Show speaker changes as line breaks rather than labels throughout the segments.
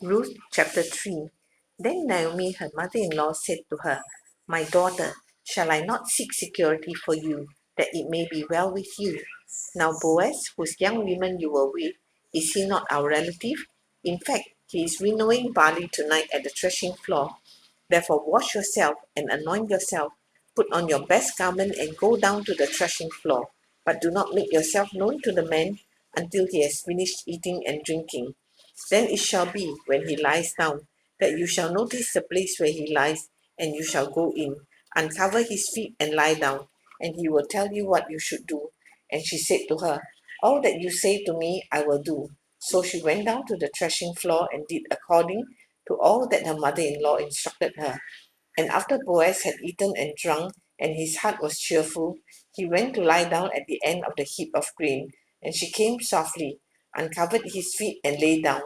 Ruth chapter 3. Then Naomi, her mother-in-law, said to her, "My daughter, shall I not seek security for you, that it may be well with you? Now Boaz, whose young women you were with, is he not our relative? In fact, he is winnowing barley tonight at the threshing floor. Therefore wash yourself and anoint yourself, put on your best garment and go down to the threshing floor. But do not make yourself known to the man until he has finished eating and drinking. Then it shall be, when he lies down, that you shall notice the place where he lies, and you shall go in, uncover his feet and lie down, and he will tell you what you should do." And she said to her, "All that you say to me I will do." So she went down to the threshing floor and did according to all that her mother-in-law instructed her. And after Boaz had eaten and drunk, and his heart was cheerful, he went to lie down at the end of the heap of grain. And she came softly, uncovered his feet, and lay down.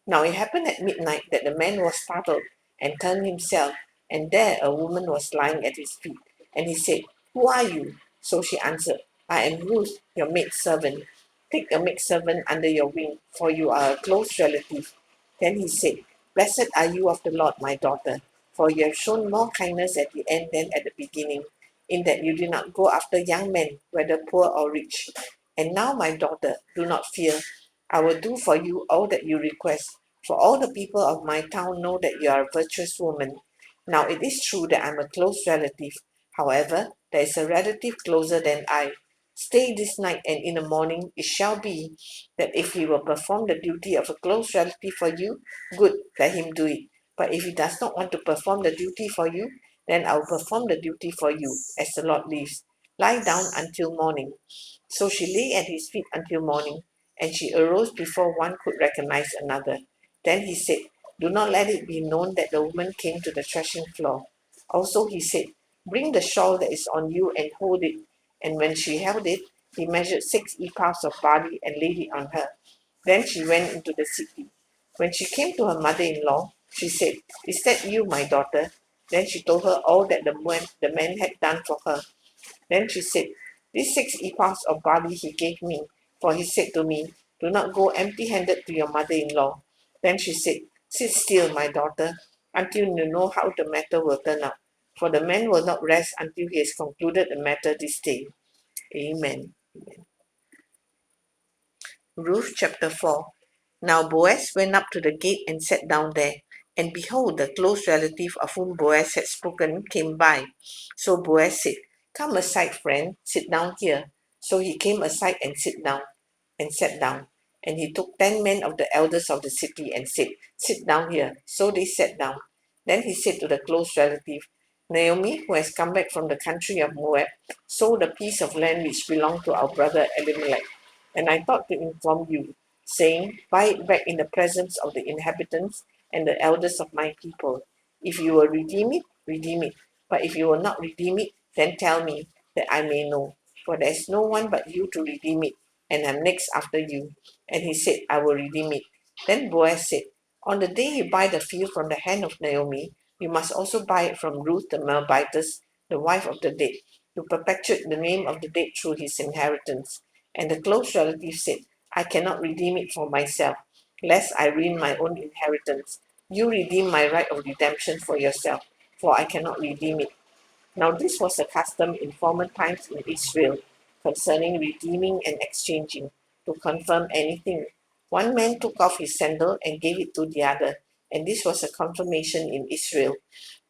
Now it happened at midnight that the man was startled and turned himself, and there a woman was lying at his feet. And he said, "Who are you?" So she answered, "I am Ruth, your maidservant. Take your maidservant under your wing, for you are a close relative." Then he said, "Blessed are you of the Lord, my daughter, for you have shown more kindness at the end than at the beginning, in that you did not go after young men, whether poor or rich. And now, my daughter, do not fear. I will do for you all that you request, for all the people of my town know that you are a virtuous woman. Now it is true that I am a close relative. However, there is a relative closer than I. Stay this night, and in the morning it shall be that if he will perform the duty of a close relative for you, good, let him do it. But if he does not want to perform the duty for you, then I will perform the duty for you, as the Lord lives. Lie down until morning." So she lay at his feet until morning, and she arose before one could recognize another. Then he said, "Do not let it be known that the woman came to the threshing floor." Also he said, "Bring the shawl that is on you and hold it." And when she held it, he measured 6 ephahs of barley and laid it on her. Then she went into the city. When she came to her mother-in-law, she said, "Is that you, my daughter?" Then she told her all that the man had done for her. Then she said, "These 6 ephahs of barley he gave me, for he said to me, 'Do not go empty-handed to your mother-in-law.'" Then she said, "Sit still, my daughter, until you know how the matter will turn out. For the man will not rest until he has concluded the matter this day." Amen. Ruth chapter 4. Now Boaz went up to the gate and sat down there. And behold, the close relative of whom Boaz had spoken came by. So Boaz said, "Come aside, friend, sit down here." So he came aside and sat down. And he took 10 men of the elders of the city and said, "Sit down here." So they sat down. Then he said to the close relative, "Naomi, who has come back from the country of Moab, sold a piece of land which belonged to our brother Elimelech. And I thought to inform you, saying, 'Buy it back in the presence of the inhabitants and the elders of my people. If you will redeem it, redeem it. But if you will not redeem it, then tell me, that I may know. For there is no one but you to redeem it, and I'm next after you." And he said, "I will redeem it." Then Boaz said, "On the day you buy the field from the hand of Naomi, you must also buy it from Ruth the Moabitess, the wife of the dead, to perpetuate the name of the dead through his inheritance." And the close relative said, "I cannot redeem it for myself, lest I ruin my own inheritance. You redeem my right of redemption for yourself, for I cannot redeem it." Now this was a custom in former times in Israel concerning redeeming and exchanging. To confirm anything, one man took off his sandal and gave it to the other, and this was a confirmation in Israel.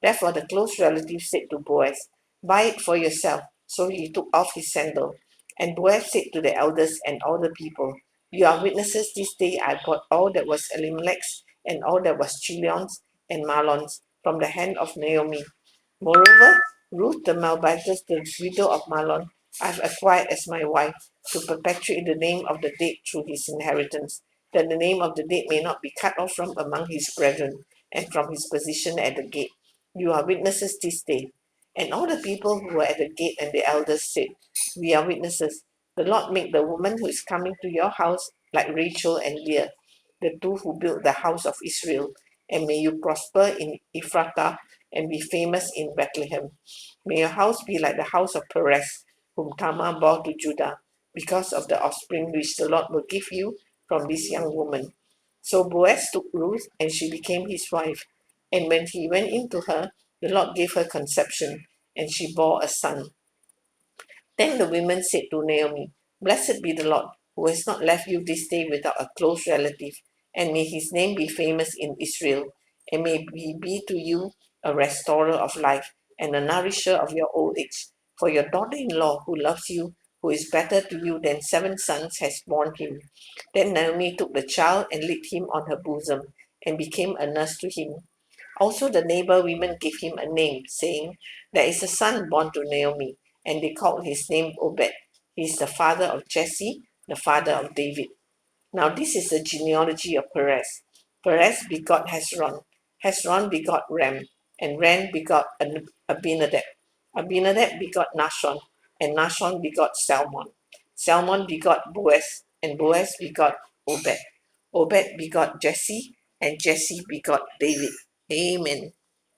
Therefore the close relative said to Boaz, "Buy it for yourself." So he took off his sandal. And Boaz said to the elders and all the people, "You are witnesses this day I bought all that was Elimelech's and all that was Chilion's and Mahlon's from the hand of Naomi. Moreover, Ruth the Moabitess, the widow of Mahlon, I have acquired as my wife, to perpetuate the name of the dead through his inheritance, that the name of the dead may not be cut off from among his brethren, and from his position at the gate. You are witnesses this day." And all the people who were at the gate and the elders said, "We are witnesses. The Lord make the woman who is coming to your house like Rachel and Leah, the two who built the house of Israel. And may you prosper in Ephrathah and be famous in Bethlehem. May your house be like the house of Perez, whom Tamar bore to Judah, because of the offspring which the Lord will give you from this young woman." So Boaz took Ruth, and she became his wife. And when he went into her, the Lord gave her conception, and she bore a son. Then the women said to Naomi, Blessed be the Lord, who has not left you this day without a close relative, and may his name be famous in Israel, and may he be to you a restorer of life and a nourisher of your old age. For your daughter in law, who loves you, who is better to you than 7 sons, has borne him. Then Naomi took the child and laid him on her bosom, and became a nurse to him. Also, the neighbor women gave him a name, saying, There is a son born to Naomi, and they called his name Obed. He is the father of Jesse, the father of David. Now, this is the genealogy of Perez. Perez begot Hezron. Hezron begot Ram, and Ram begot Abinadab. Abinadab begot Nahshon, and Nahshon begot Salmon. Salmon begot Boaz, and Boaz begot Obed. Obed begot Jesse, and Jesse begot David. Amen.